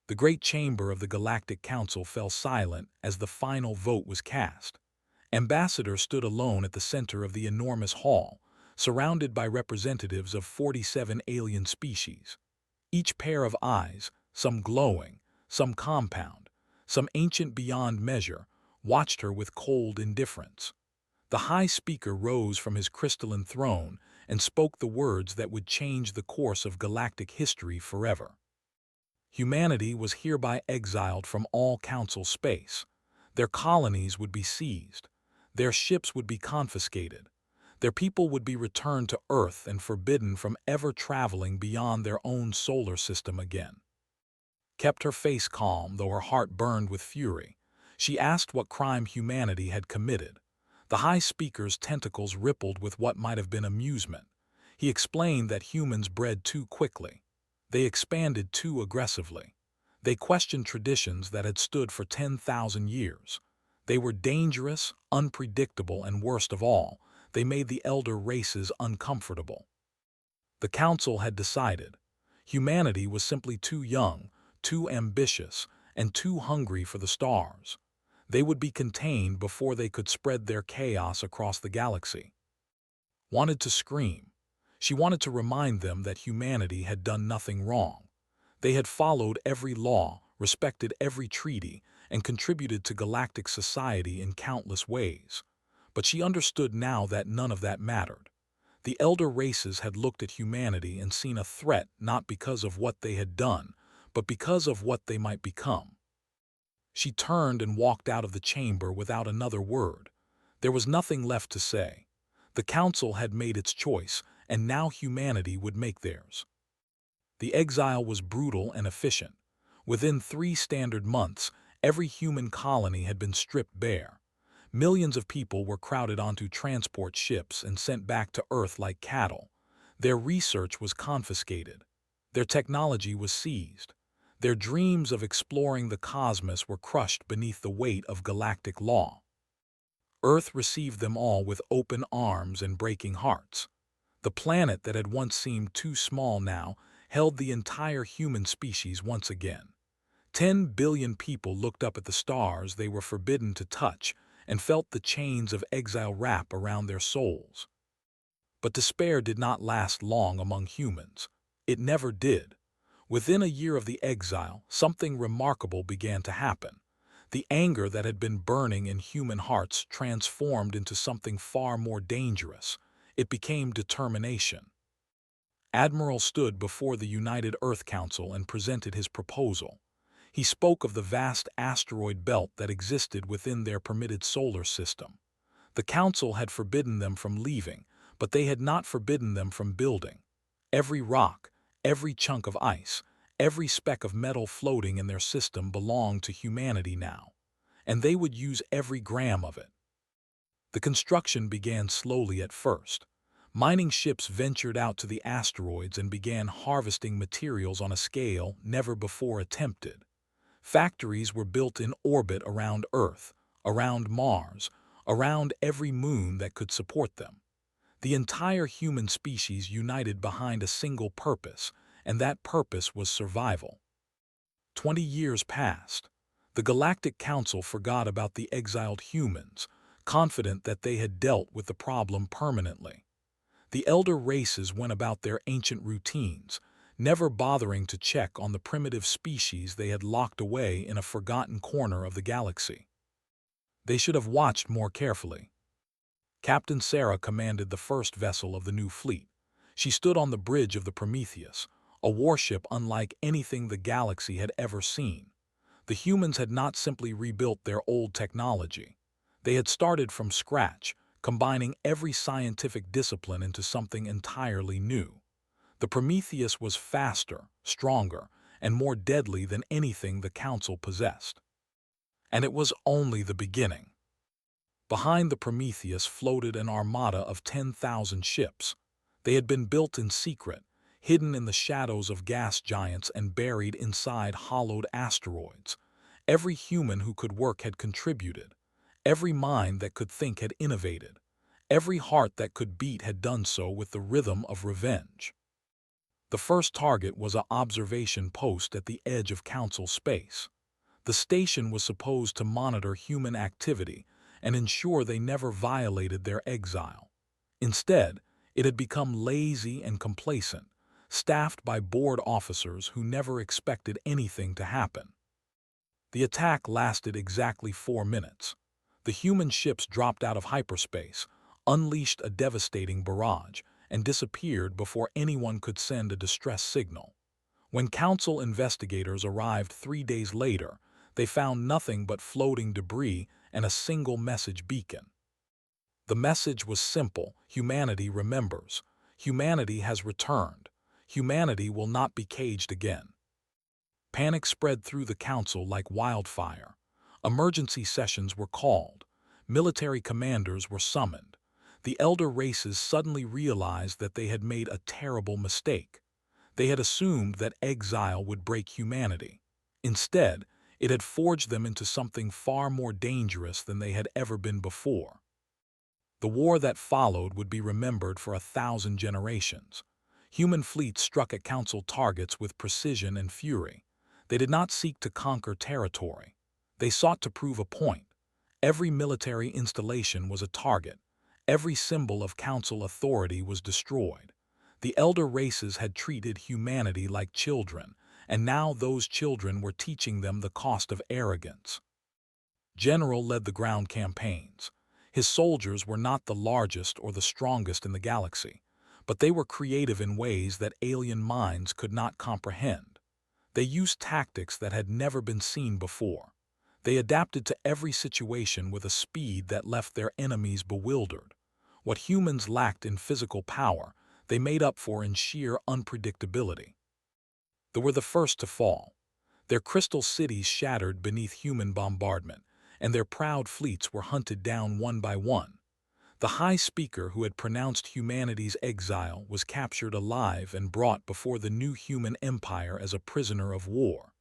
The great chamber of the Galactic Council fell silent as the final vote was cast. Ambassador stood alone at the center of the enormous hall, surrounded by representatives of 47 alien species. Each pair of eyes, some glowing, some compound, some ancient beyond measure, watched her with cold indifference. The High Speaker rose from his crystalline throne and spoke the words that would change the course of galactic history forever. Humanity was hereby exiled from all Council space. Their colonies would be seized. Their ships would be confiscated. Their people would be returned to Earth and forbidden from ever traveling beyond their own solar system again. Kept her face calm, though her heart burned with fury. She asked what crime humanity had committed. The High Speaker's tentacles rippled with what might have been amusement. He explained that humans bred too quickly. They expanded too aggressively. They questioned traditions that had stood for 10,000 years. They were dangerous, unpredictable, and worst of all, they made the elder races uncomfortable. The Council had decided. Humanity was simply too young, too ambitious, and too hungry for the stars. They would be contained before they could spread their chaos across the galaxy. Wanted to scream. She wanted to remind them that humanity had done nothing wrong. They had followed every law, respected every treaty, and contributed to galactic society in countless ways. But she understood now that none of that mattered. The elder races had looked at humanity and seen a threat not because of what they had done, but because of what they might become. She turned and walked out of the chamber without another word. There was nothing left to say. The Council had made its choice, and now humanity would make theirs. The exile was brutal and efficient. Within 3 standard months, every human colony had been stripped bare. Millions of people were crowded onto transport ships and sent back to Earth like cattle. Their research was confiscated. Their technology was seized. Their dreams of exploring the cosmos were crushed beneath the weight of galactic law. Earth received them all with open arms and breaking hearts. The planet that had once seemed too small now held the entire human species once again. 10 billion people looked up at the stars they were forbidden to touch and felt the chains of exile wrap around their souls. But despair did not last long among humans. It never did. Within a year of the exile, something remarkable began to happen. The anger that had been burning in human hearts transformed into something far more dangerous. It became determination. Admiral stood before the United Earth Council and presented his proposal. He spoke of the vast asteroid belt that existed within their permitted solar system. The Council had forbidden them from leaving, but they had not forbidden them from building. Every rock, every chunk of ice, every speck of metal floating in their system belonged to humanity now, and they would use every gram of it. The construction began slowly at first. Mining ships ventured out to the asteroids and began harvesting materials on a scale never before attempted. Factories were built in orbit around Earth, around Mars, around every moon that could support them. The entire human species united behind a single purpose, and that purpose was survival. 20 years passed. The Galactic Council forgot about the exiled humans, confident that they had dealt with the problem permanently. The elder races went about their ancient routines, never bothering to check on the primitive species they had locked away in a forgotten corner of the galaxy. They should have watched more carefully. Captain Sarah commanded the first vessel of the new fleet. She stood on the bridge of the Prometheus, a warship unlike anything the galaxy had ever seen. The humans had not simply rebuilt their old technology. They had started from scratch, combining every scientific discipline into something entirely new. The Prometheus was faster, stronger, and more deadly than anything the Council possessed. And it was only the beginning. Behind the Prometheus floated an armada of 10,000 ships. They had been built in secret, hidden in the shadows of gas giants and buried inside hollowed asteroids. Every human who could work had contributed. Every mind that could think had innovated. Every heart that could beat had done so with the rhythm of revenge. The first target was an observation post at the edge of Council space. The station was supposed to monitor human activity and ensure they never violated their exile. Instead, it had become lazy and complacent, staffed by bored officers who never expected anything to happen. The attack lasted exactly 4 minutes. The human ships dropped out of hyperspace, unleashed a devastating barrage, and disappeared before anyone could send a distress signal. When Council investigators arrived 3 days later, they found nothing but floating debris and a single message beacon. The message was simple: humanity remembers. Humanity has returned. Humanity will not be caged again. Panic spread through the Council like wildfire. Emergency sessions were called. Military commanders were summoned. The elder races suddenly realized that they had made a terrible mistake. They had assumed that exile would break humanity. Instead, it had forged them into something far more dangerous than they had ever been before. The war that followed would be remembered for 1,000 generations. Human fleets struck at Council targets with precision and fury. They did not seek to conquer territory. They sought to prove a point. Every military installation was a target. Every symbol of Council authority was destroyed. The elder races had treated humanity like children, and now those children were teaching them the cost of arrogance. General led the ground campaigns. His soldiers were not the largest or the strongest in the galaxy, but they were creative in ways that alien minds could not comprehend. They used tactics that had never been seen before. They adapted to every situation with a speed that left their enemies bewildered. What humans lacked in physical power, they made up for in sheer unpredictability. They were the first to fall. Their crystal cities shattered beneath human bombardment, and their proud fleets were hunted down one by one. The High Speaker who had pronounced humanity's exile was captured alive and brought before the new human empire as a prisoner of war.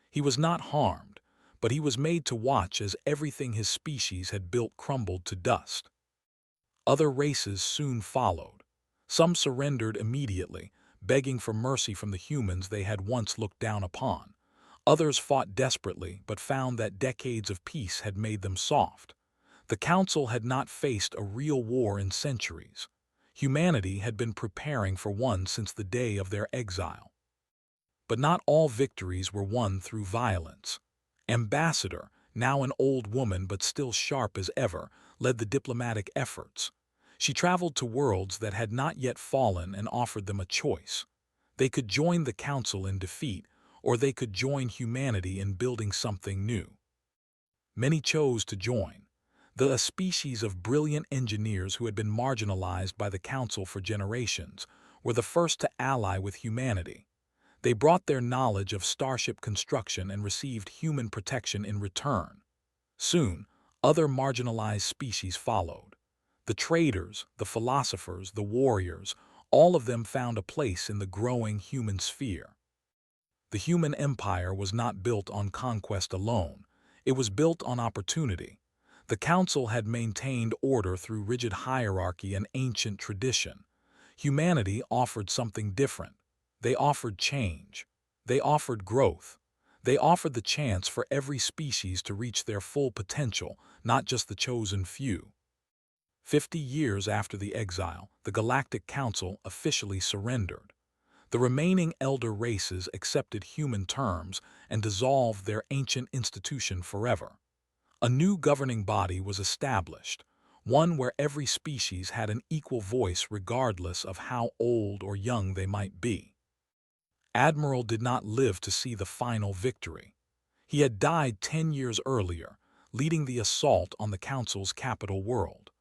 He was not harmed, but he was made to watch as everything his species had built crumbled to dust. Other races soon followed. Some surrendered immediately, begging for mercy from the humans they had once looked down upon. Others fought desperately but found that decades of peace had made them soft. The Council had not faced a real war in centuries. Humanity had been preparing for one since the day of their exile. But not all victories were won through violence. Ambassador, now an old woman but still sharp as ever, led the diplomatic efforts. She traveled to worlds that had not yet fallen and offered them a choice. They could join the Council in defeat, or they could join humanity in building something new. Many chose to join. A species of brilliant engineers who had been marginalized by the Council for generations were the first to ally with humanity. They brought their knowledge of starship construction and received human protection in return. Soon, other marginalized species followed. The traders, the philosophers, the warriors, all of them found a place in the growing human sphere. The human empire was not built on conquest alone. It was built on opportunity. The Council had maintained order through rigid hierarchy and ancient tradition. Humanity offered something different. They offered change. They offered growth. They offered the chance for every species to reach their full potential, not just the chosen few. 50 years after the exile, the Galactic Council officially surrendered. The remaining elder races accepted human terms and dissolved their ancient institution forever. A new governing body was established, one where every species had an equal voice regardless of how old or young they might be. Admiral did not live to see the final victory. He had died 10 years earlier, leading the assault on the Council's capital world.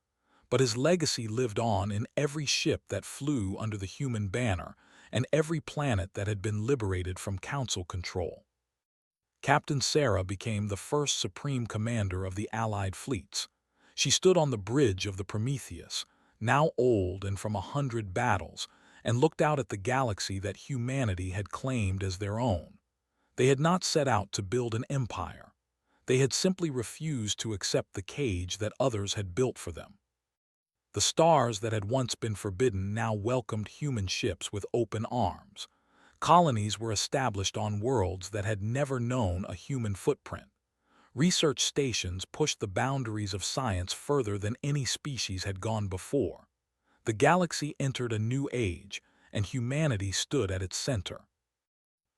But his legacy lived on in every ship that flew under the human banner and every planet that had been liberated from Council control. Captain Sarah became the first supreme commander of the Allied fleets. She stood on the bridge of the Prometheus, now old and from 100 battles, and looked out at the galaxy that humanity had claimed as their own. They had not set out to build an empire. They had simply refused to accept the cage that others had built for them. The stars that had once been forbidden now welcomed human ships with open arms. Colonies were established on worlds that had never known a human footprint. Research stations pushed the boundaries of science further than any species had gone before. The galaxy entered a new age, and humanity stood at its center.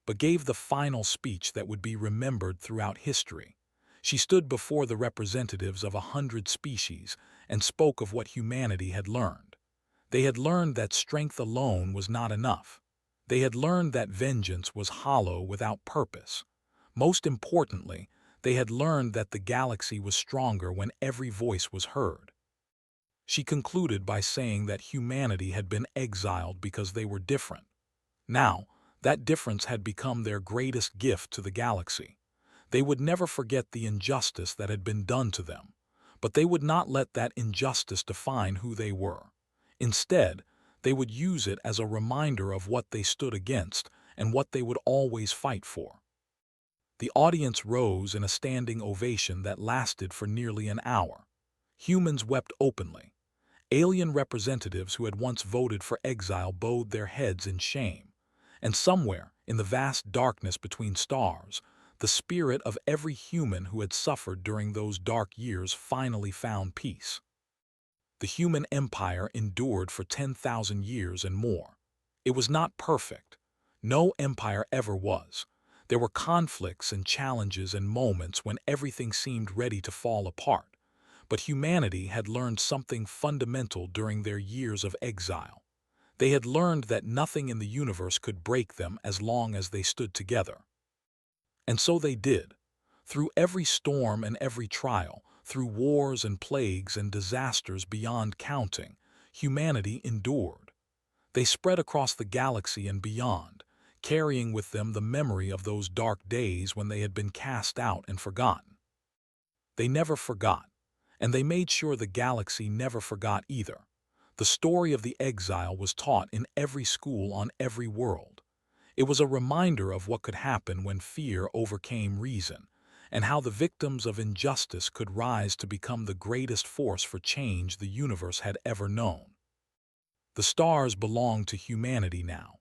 But gave the final speech that would be remembered throughout history. She stood before the representatives of 100 species and spoke of what humanity had learned. They had learned that strength alone was not enough. They had learned that vengeance was hollow without purpose. Most importantly, they had learned that the galaxy was stronger when every voice was heard. She concluded by saying that humanity had been exiled because they were different. Now, that difference had become their greatest gift to the galaxy. They would never forget the injustice that had been done to them, but they would not let that injustice define who they were. Instead, they would use it as a reminder of what they stood against and what they would always fight for. The audience rose in a standing ovation that lasted for nearly an hour. Humans wept openly. Alien representatives who had once voted for exile bowed their heads in shame. And somewhere, in the vast darkness between stars, the spirit of every human who had suffered during those dark years finally found peace. The human empire endured for 10,000 years and more. It was not perfect. No empire ever was. There were conflicts and challenges and moments when everything seemed ready to fall apart. But humanity had learned something fundamental during their years of exile. They had learned that nothing in the universe could break them as long as they stood together. And so they did. Through every storm and every trial, through wars and plagues and disasters beyond counting, humanity endured. They spread across the galaxy and beyond, carrying with them the memory of those dark days when they had been cast out and forgotten. They never forgot, and they made sure the galaxy never forgot either. The story of the exile was taught in every school on every world. It was a reminder of what could happen when fear overcame reason, and how the victims of injustice could rise to become the greatest force for change the universe had ever known. The stars belonged to humanity now,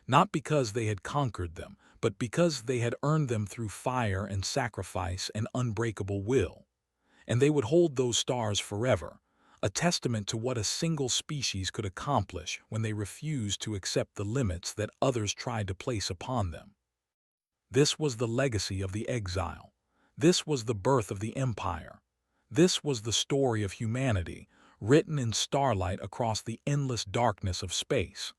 not because they had conquered them, but because they had earned them through fire and sacrifice and unbreakable will. And they would hold those stars forever, a testament to what a single species could accomplish when they refused to accept the limits that others tried to place upon them. This was the legacy of the exile. This was the birth of the empire. This was the story of humanity, written in starlight across the endless darkness of space.